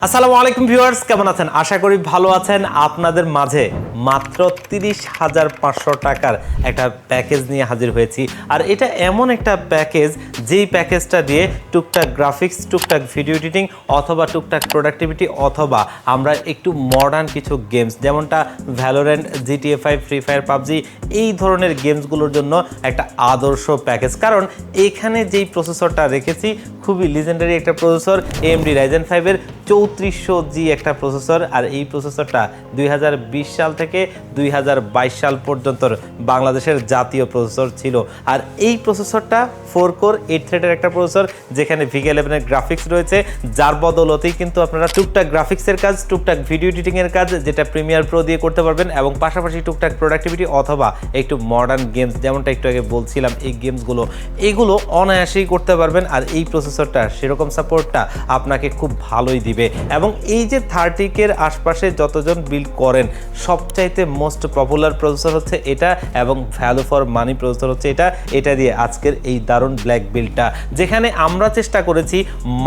আসসালামু আলাইকুম ভিউয়ার্স, কেমন আছেন? আশা করি ভালো আছেন। আপনাদের মাঝে মাত্র 30,500 টাকার একটা প্যাকেজ নিয়ে হাজির হয়েছি। আর এটা এমন একটা প্যাকেজ, যেই প্যাকেজটা দিয়ে টুকটাক গ্রাফিক্স, টুকটাক ভিডিও এডিটিং অথবা টুকটাক প্রোডাক্টিভিটি অথবা আমরা একটু মডার্ন কিছু গেমস যেমনটা Valorant, GTA 5, free fire, PUBG এই ধরনের গেমসগুলোর জন্য একটা আদর্শ প্যাকেজ। কারণ এখানে যেই প্রসেসরটা রেখেছি খুবই লিজেন্ডারি একটা প্রসেসর, AMD Ryzen 5-এর 3400G একটা প্রসেসর। আর এই প্রসেসরটা 2020 সাল থেকে 2022 সাল পর্যন্ত বাংলাদেশের জাতীয় প্রসেসর ছিল। আর এই প্রসেসরটা 4 কোর 8 থ্রেডের একটা প্রসেসর, যেখানে VK 11-এর গ্রাফিক্স রয়েছে, যার বদলতেই কিন্তু আপনারা টুকটাক গ্রাফিক্সের কাজ, টুকটাক ভিডিও এডিটিংয়ের কাজ যেটা প্রিমিয়ার প্রো দিয়ে করতে পারবেন, এবং পাশাপাশি টুকটাক প্রোডাক্টিভিটি অথবা একটু মডার্ন গেমস যেমনটা একটু আগে বলছিলাম, এই গেমসগুলো এগুলো অনায়াসেই করতে পারবেন। আর এই প্রসেসরটা সেরকম সাপোর্টটা আপনাকে খুব ভালোই দিবে। এবং এই যে 30K-র আশপাশে যতজন বিল্ড করেন, সবচাইতে মোস্ট পপুলার প্রসেসর হচ্ছে এটা, এবং ভ্যালু ফর মানি প্রসেসর হচ্ছে এটা দিয়ে আজকের এই দারুণ ব্ল্যাক বিল্ডটা, যেখানে আমরা চেষ্টা করেছি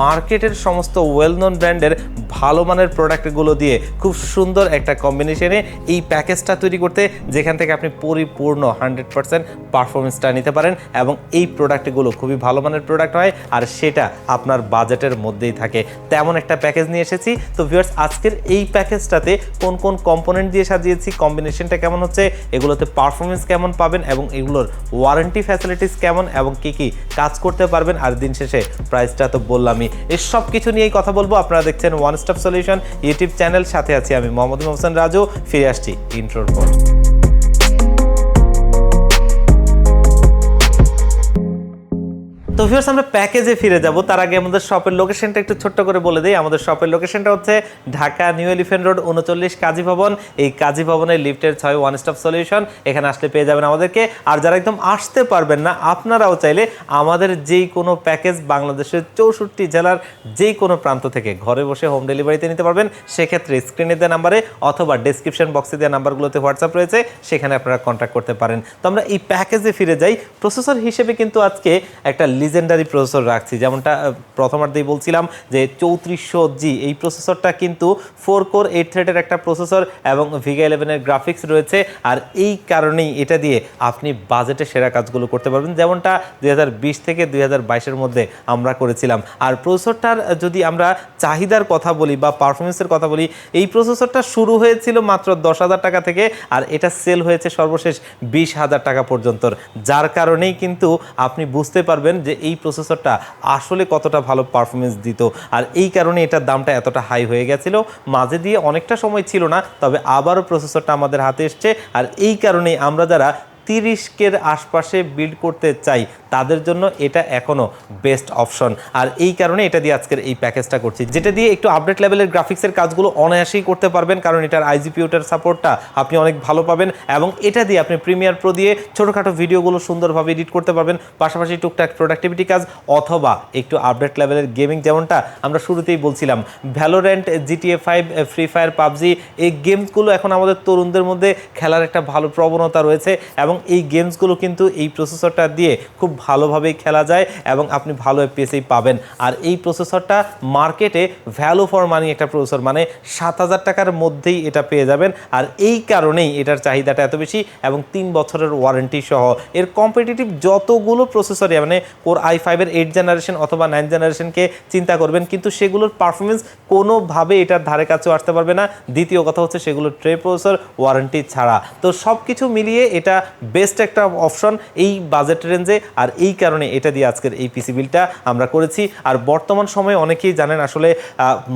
মার্কেটের সমস্ত ওয়েল নোন ব্র্যান্ডের ভালো মানের প্রোডাক্টগুলো দিয়ে খুব সুন্দর একটা কম্বিনেশনে এই প্যাকেজটা তৈরি করতে, যেখান থেকে আপনি পরিপূর্ণ 100% পারফরমেন্সটা নিতে পারেন এবং এই প্রোডাক্টগুলো খুবই ভালো মানের প্রোডাক্ট হয়, আর সেটা আপনার বাজেটের মধ্যেই থাকে। তেমন একটা প্যাকেজ নিয়ে এসেছি। তো ভিউয়ার্স, আজকের এই প্যাকেজটাতে কোন কোন কম্পোনেন্ট দিয়ে সাজিয়েছি, কম্বিনেশনটা কেমন হচ্ছে, এগুলোতে পারফরমেন্স কেমন পাবেন, এবং এগুলোর ওয়ারেন্টি ফ্যাসিলিটিস কেমন, এবং কি কি কাজ করতে পারবেন, আর দিন শেষে প্রাইসটা তো বললামই। এই সব কিছু নিয়েই কথা বলবো। আপনারা দেখছেন one stop solution YouTube channel, সাথে আছি আমি মোহাম্মদ হোসেন রাজু। ফিরে আসছি ইন্ট্রোর পর। তো ভিউয়ার্স, আমরা প্যাকেজে ফিরে যাব। তার আগে আমাদের শপের লোকেশনটা একটু ছোট্ট করে বলে দিই। আমাদের শপের লোকেশনটা হচ্ছে ঢাকা নিউ এলিফ্যান্ট রোড 39 কাজী ভবন। এই কাজী ভবনের লিফটের 6 ওয়ান স্টপ সলিউশন, এখানে আসলে পেয়ে যাবেন আমাদেরকে। আর যারা একদম আসতে পারবেন না, আপনারাও চাইলে আমাদের যেই কোনো প্যাকেজ বাংলাদেশের 64 জেলার যেই কোনো প্রান্ত থেকে ঘরে বসে হোম ডেলিভারিতে নিতে পারবেন। সেক্ষেত্রে স্ক্রিনে দেওয়া নাম্বারে অথবা ডেসক্রিপশন বক্সে দেওয়া নাম্বারগুলোতে হোয়াটসঅ্যাপ রয়েছে, সেখানে আপনারা কন্ট্যাক্ট করতে পারেন। তো আমরা এই প্যাকেজে ফিরে যাই। প্রসেসর হিসেবে কিন্তু আজকে একটা লিজেন্ডারি প্রসেসর রাখছি, যেমনটা প্রথমার্ধেই বলছিলাম যে 3400G এই প্রসেসরটা কিন্তু 4 কোর 8 থ্রেডের একটা প্রসেসর, এবং VK 11-এর গ্রাফিক্স রয়েছে। আর এই কারণেই এটা দিয়ে আপনি বাজেটে সেরা কাজগুলো করতে পারবেন, যেমনটা 2020 থেকে 2022-এর মধ্যে আমরা করেছিলাম। আর প্রসেসরটার যদি আমরা চাহিদার কথা বলি বা পারফরমেন্সের কথা বলি, এই প্রসেসরটা শুরু হয়েছিল মাত্র 10,000 টাকা থেকে, আর এটা সেল হয়েছে সর্বশেষ 20,000 টাকা পর্যন্ত। যার কারণেই কিন্তু আপনি বুঝতে পারবেন যে এই প্রসেসরটা আসলে কতটা ভালো পারফরমেন্স দিত। আর এই কারণে এটার দামটা এতটা হাই হয়ে গেছিল। মাঝে দিয়ে অনেকটা সময় ছিল না, তবে আবারও প্রসেসরটা আমাদের হাতে এসছে। আর এই কারণেই আমরা যারা 30K-র আশপাশে বিল্ড করতে চাই, তাদের জন্য এটা এখনও বেস্ট অপশন। আর এই কারণে এটা দিয়ে আজকের এই প্যাকেজটা করছি, যেটা দিয়ে একটু আপডেট লেভেলের গ্রাফিক্সের কাজগুলো অনায়াসেই করতে পারবেন, কারণ এটার IGPU-টার সাপোর্টটা আপনি অনেক ভালো পাবেন, এবং এটা দিয়ে আপনি প্রিমিয়ার প্রো দিয়ে ছোটোখাটো ভিডিওগুলো সুন্দরভাবে এডিট করতে পারবেন, পাশাপাশি টুকটাক প্রোডাক্টিভিটি কাজ অথবা একটু আপডেট লেভেলের গেমিং, যেমনটা আমরা শুরুতেই বলছিলাম Valorant, GTA 5, free fire, PUBG এই গেমসগুলো এখন আমাদের তরুণদের মধ্যে খেলার একটা ভালো প্রবণতা রয়েছে, এবং এই গেমসগুলো কিন্তু এই প্রসেসরটা দিয়ে খুব ভালোভাবেই খেলা যায়, এবং আপনি ভালো এফপিএসই পাবেন। আর এই প্রসেসরটা মার্কেটে ভ্যালু ফর মানি একটা প্রসেসর, মানে 7,000 টাকার মধ্যেই এটা পেয়ে যাবেন। আর এই কারণেই এটার চাহিদাটা এত বেশি, এবং 3 বছরের ওয়ারেন্টি সহ এর কম্পিটিটিভ যতগুলো প্রসেসরই, মানে কোর i5-এর 8 জেনারেশন অথবা 9 জেনারেশনকে চিন্তা করবেন, কিন্তু সেগুলোর পারফরমেন্স কোনোভাবে এটার ধারে কাছেও আসতে পারবে না। দ্বিতীয় কথা হচ্ছে সেগুলোর ট্রে প্রসেসর ওয়ারেন্টি ছাড়া। তো সব কিছু মিলিয়ে এটা বেস্ট একটা অপশন এই বাজেট রেঞ্জে। আর এই কারণে এটা দিয়ে আজকের এই পিসি বিলটা আমরা করেছি। আর বর্তমান সময়ে অনেকেই জানেন আসলে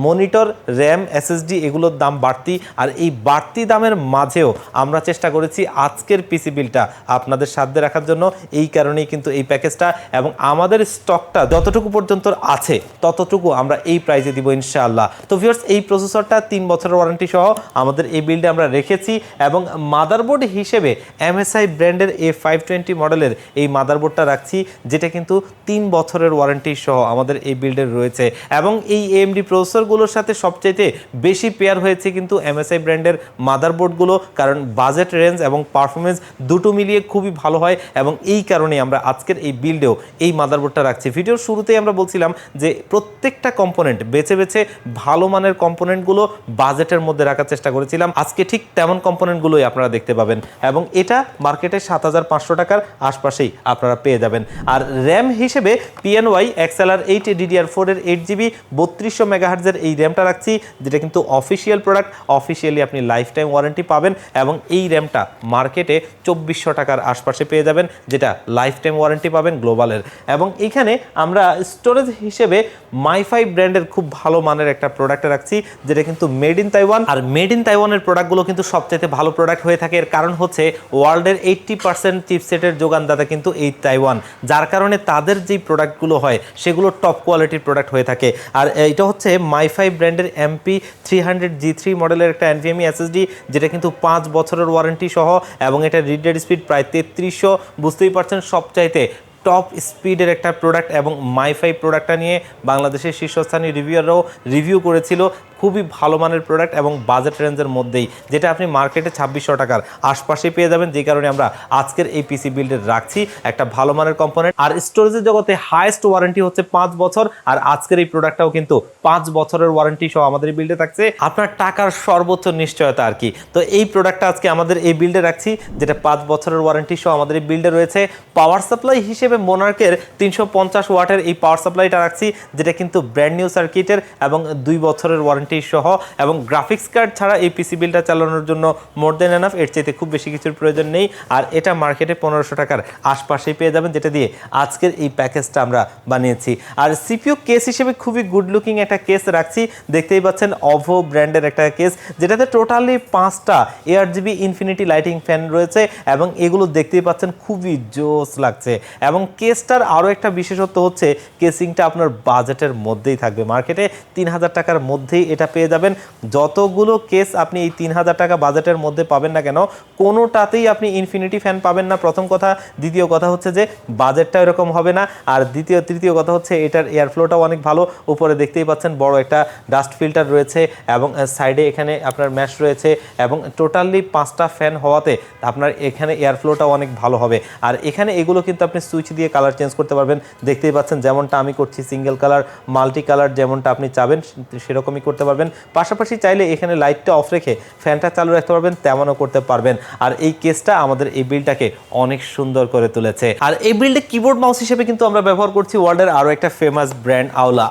মনিটর, র্যাম, SSD এগুলোর দাম বাড়তি, আর এই বাড়তি দামের মাঝেও আমরা চেষ্টা করেছি আজকের পিসি বিলটা আপনাদের সাধ্যে রাখার জন্য। এই কারণেই কিন্তু এই প্যাকেজটা, এবং আমাদের স্টকটা যতটুকু পর্যন্ত আছে ততটুকু আমরা এই প্রাইসে দিব ইনশাআল্লাহ। তো ভিউয়ার্স, এই প্রসেসরটা 3 বছরের ওয়ারেন্টি সহ আমাদের এই বিলটা আমরা রেখেছি, এবং মাদারবোর্ড হিসেবে MSI ব্র্যান্ডের A520 মডেলের এই মাদারবোর্ডটা রাখছি রাখছি, যেটা কিন্তু 3 বছরের ওয়ারেন্টি সহ আমাদের এই বিল্ডের রয়েছে। এবং এই AMD প্রসেসরগুলোর সাথে সবচাইতে বেশি পেয়ার হয়েছে কিন্তু MSI ব্র্যান্ডের মাদারবোর্ডগুলো, কারণ বাজেট রেঞ্জ এবং পারফরমেন্স দুটো মিলিয়ে খুবই ভালো হয়। এবং এই কারণেই আমরা আজকের এই বিল্ডেও এই মাদারবোর্ডটা রাখছি। ভিডিওর শুরুতেই আমরা বলছিলাম যে প্রত্যেকটা কম্পোনেন্ট বেছে বেছে ভালো মানের কম্পোনেন্টগুলো বাজেটের মধ্যে রাখার চেষ্টা করেছিলাম। আজকে ঠিক তেমন কম্পোনেন্টগুলোই আপনারা দেখতে পাবেন এবং এটা মার্কেটে 7500 টাকার আশপাশেই আপনারা পেয়ে যাবেন। আর র্যাম হিসেবে PNY XLR 8 DDR4 এর 8GB 3200 মেগাহার্টজের এই র্যামটা রাখছি, যেটা কিন্তু অফিসিয়াল প্রোডাক্ট, অফিসিয়ালি আপনি লাইফ টাইম ওয়ারেন্টি পাবেন। এবং এই র্যামটা মার্কেটে 2400 টাকার আশপাশে পেয়ে যাবেন, যেটা লাইফ টাইম ওয়ারেন্টি পাবেন গ্লোবালের। এবং এখানে আমরা স্টোরেজ হিসেবে মাইফাই ব্র্যান্ডের খুব ভালো মানের একটা প্রোডাক্ট রাখছি, যেটা কিন্তু মেড ইন তাইওয়ান। আর মেড ইন তাইওয়ানের প্রোডাক্টগুলো কিন্তু সবচেয়ে ভালো প্রোডাক্ট হয়ে থাকে। এর কারণ হচ্ছে ওয়ার্ল্ডের 80% চিপসেটের যোগানদাতা কিন্তু এই তাইওয়ান, যার কারণে তাদের যেই প্রোডাক্টগুলো হয় সেগুলো টপ কোয়ালিটির প্রোডাক্ট হয়ে থাকে। আর এটা হচ্ছে মাইফাই ব্র্যান্ডের MP300G3 মডেলের একটা NVMe SSD, যেটা কিন্তু 5 বছরের ওয়ারেন্টি সহ, এবং এটা রিড রেট স্পিড প্রায় 3300। বুঝতেই পারছেন সবচাইতে টপ স্পিডের একটা প্রোডাক্ট। এবং মাইফাই প্রোডাক্টটা নিয়ে বাংলাদেশের শীর্ষস্থানীয় রিভিউয়াররাও রিভিউ করেছিল। খুবই ভালো মানের প্রোডাক্ট এবং বাজেট রেঞ্জের মধ্যেই, যেটা আপনি মার্কেটে 2600 টাকার আশপাশে পেয়ে যাবেন। যে কারণে আমরা আজকের এই পিসি বিল্ডের রাখছি একটা ভালো মানের কম্পোনেন্ট। আর স্টোরেজের জগতে হাইয়েস্ট ওয়ারেন্টি হচ্ছে 5 বছর, আর আজকের এই প্রোডাক্টটাও কিন্তু 5 বছরের ওয়ারেন্টি সহ আমাদের এই বিল্ডে থাকছে। আপনার টাকার সর্বোচ্চ নিশ্চয়তা আর কি। তো এই প্রোডাক্টটা আজকে আমাদের এই বিল্ডে রাখছি, যেটা 5 বছরের ওয়ারেন্টি সহ আমাদের এই বিল্ডে রয়েছে। পাওয়ার সাপ্লাই হিসেবে মোনার্কের 350 ওয়াটের এই পাওয়ার সাপ্লাইটা রাখছি, যেটা কিন্তু ব্র্যান্ড নিউ সার্কিটের এবং 2 বছরের ওয়ারেন্টি সহ। এবং গ্রাফিক্স কার্ড ছাড়া এই পিসি বিলটা চালানোর জন্য মোর দেন এনাফ, এর চাইতে খুব বেশি কিছুর প্রয়োজন নেই। আর এটা মার্কেটে 1500 টাকার আশপাশেই পেয়ে যাবেন, যেটা দিয়ে আজকের এই প্যাকেজটা আমরা বানিয়েছি। আর সিপিইউ কেস হিসেবে খুবই গুড লুকিং একটা কেস রাখছি, দেখতেই পাচ্ছেন অভো ব্র্যান্ডের একটা কেস, যেটাতে টোটালি 5টা ARGB ইনফিনিটি লাইটিং ফ্যান রয়েছে এবং এগুলো দেখতেই পাচ্ছেন খুবই জোস লাগছে। এবং কেসটার আরও একটা বিশেষত্ব হচ্ছে কেসিংটা আপনার বাজেটের মধ্যেই থাকবে, মার্কেটে 3000 টাকার মধ্যেই এটা পেয়ে যাবেন। যতগুলো কেস আপনি এই 3000 টাকা বাজেটের মধ্যে পাবেন না কেন, কোনোটাতেই আপনি ইনফিনিটি ফ্যান পাবেন না, প্রথম কথা। দ্বিতীয় কথা হচ্ছে যে বাজেটটা এরকম হবে না। আর তৃতীয় কথা হচ্ছে এটার এয়ার ফ্লোটাও অনেক ভালো। উপরে দেখতেই পাচ্ছেন বড় একটা ডাস্ট ফিল্টার রয়েছে এবং সাইডে এখানে আপনার ম্যাশ রয়েছে, এবং টোটালি 5টা ফ্যান হওয়াতে আপনার এখানে এয়ার ফ্লোটাও অনেক ভালো হবে। আর এখানে এগুলো কিন্তু আপনি সুইচ দিয়ে কালার চেঞ্জ করতে পারবেন, দেখতেই পাচ্ছেন যেমনটা আমি করছি, সিঙ্গেল কালার, মাল্টি কালার, যেমনটা আপনি চাবেন সেরকমই করতে পারবেন। পাশাপাশি চাইলে এখানে লাইটটা অফ রেখে ফ্যানটা চালু রাখতে পারবেন, তেমনও করতে পারবেন। আর এই কেসটা আমাদের এই বিলটাকে অনেক সুন্দর করে তুলেছে। আর এই বিল্ডে কিবোর্ড মাউস হিসেবে কিন্তু আমরা ব্যবহার করছি ওয়ার্ল্ডের আরও একটা ফেমাস ব্র্যান্ড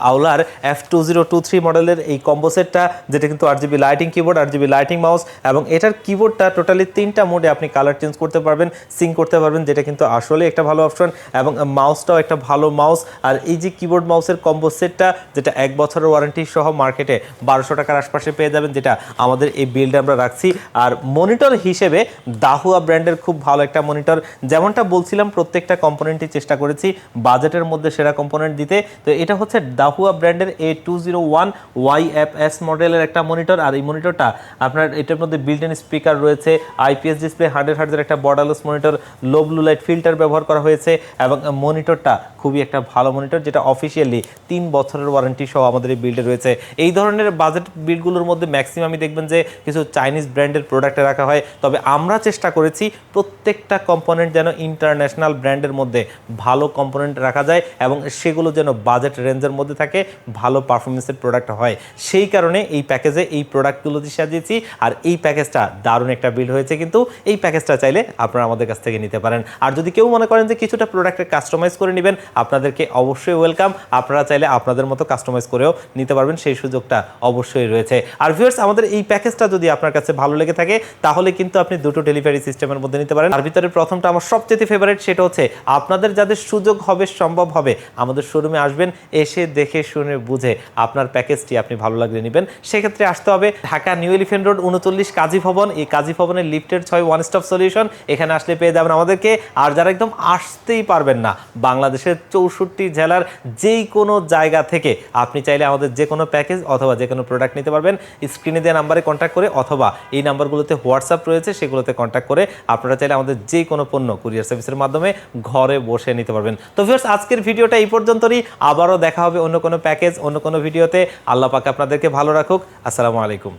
আওলার F2023 মডেলের এই কম্বো সেটটা, যেটা কিন্তু RGB lighting keyboard, RGB lighting mouse, এবং এটার কিবোর্ডটা টোটালি 3টা মোডে আপনি কালার চেঞ্জ করতে পারবেন, সিঙ্ক করতে পারবেন, যেটা কিন্তু আসলে একটা ভালো অপশন। এবং মাউসটাও একটা ভালো মাউস। আর এই যে কিবোর্ড মাউসের কম্বো সেটটা, যেটা 1 বছরের ওয়ারেন্টি সহ মার্কেটে 1200 টাকার আশপাশে পেয়ে যাবেন, যেটা আমাদের এই বিল্ডে আমরা রাখছি। আর মনিটর হিসেবে দাহুয়া ব্র্যান্ডের খুব ভালো একটা মনিটর, যেমনটা বলছিলাম প্রত্যেকটা কম্পোনেন্টই চেষ্টা করেছি বাজেটের মধ্যে সেরা কম্পোনেন্ট দিতে। তো এটা হচ্ছে দাহুয়া ব্র্যান্ডের A201YFS মডেলের একটা মনিটর। আর এই মনিটরটা আপনার এটার মধ্যে বিল্ট ইন স্পিকার রয়েছে, IPS ডিসপ্লে, 100 হার্টজের একটা borderless monitor, low blue light filter ব্যবহার করা হয়েছে। এবং মনিটরটা খুবই একটা ভালো মনিটর, যেটা অফিসিয়ালি 3 বছরের ওয়ারেন্টি সহ আমাদের এই বিল্ডে রয়েছে। এই ধরনের বাজেট বিলগুলোর মধ্যে ম্যাক্সিমামই দেখবেন যে কিছু চাইনিজ ব্র্যান্ডের প্রোডাক্টে রাখা হয়, তবে আমরা চেষ্টা করেছি প্রত্যেকটা কম্পোনেন্ট যেন ইন্টারন্যাশনাল ব্র্যান্ডের মধ্যে ভালো কম্পোনেন্ট রাখা যায় এবং সেগুলো যেন বাজেট রেঞ্জের মধ্যে থাকে, ভালো পারফরমেন্সের প্রোডাক্ট হয়। সেই কারণে এই প্যাকেজে এই প্রোডাক্টগুলো দিয়ে সাজিয়েছি। আর এই প্যাকেজটা দারুণ একটা বিল হয়েছে, কিন্তু এই প্যাকেজটা চাইলে আপনারা আমাদের কাছ থেকে নিতে পারেন। আর যদি কেউ মনে করেন যে কিছুটা প্রোডাক্টের কাস্টমাইজ করে নেবেন, আপনাদেরকে অবশ্যই ওয়েলকাম। আপনারা চাইলে আপনাদের মতো কাস্টমাইজ করেও নিতে পারবেন, সেই সুযোগটা অবশ্যই রয়েছে। আর ভিউয়ার্স, আমাদের এই প্যাকেজটা যদি আপনার কাছে ভালো লেগে থাকে, তাহলে কিন্তু আপনি দুটো ডেলিভারি সিস্টেমের মধ্যে নিতে পারেন। তার ভিতরে প্রথমটা আমার সবচেয়ে ফেভারিট, সেটা হচ্ছে আপনাদের যাদের সুযোগ হবে, সম্ভব হবে, আমাদের শোরুমে আসবেন, এসে দেখে শুনে বুঝে আপনার প্যাকেজটি আপনি ভালো লাগলে নেবেন। সেক্ষেত্রে আসতে হবে ঢাকা নিউ এলিফ্যান্ট রোড 39 কাজী ভবন। এই কাজী ভবনের লিফটের 6 ওয়ান স্টপ সলিউশন, এখানে আসলে পেয়ে যাবেন আমাদেরকে। আর যারা একদম আসতেই পারবেন না, বাংলাদেশের 64 জেলার যেই কোনো জায়গা থেকে আপনি চাইলে আমাদের যে কোনো প্যাকেজ অথবা যে কোনো কোনো প্রোডাক্ট নিতে পারবেন। স্ক্রিনে দেওয়া নাম্বারে কন্ট্যাক্ট করে অথবা এই নাম্বারগুলোতে হোয়াটসঅ্যাপ রয়েছে, সেগুলোতে কন্ট্যাক্ট করে আপনারা চাইলে আমাদের যে কোনো পণ্য কুরিয়ার সার্ভিসের মাধ্যমে ঘরে বসে নিতে পারবেন। তো ভিউয়ার্স, আজকের ভিডিওটা এই পর্যন্তই। আবারও দেখা হবে অন্য কোনো প্যাকেজ, অন্য কোনো ভিডিওতে। আল্লাহ পাক আপনাদেরকে ভালো রাখুক। আসসালামু আলাইকুম।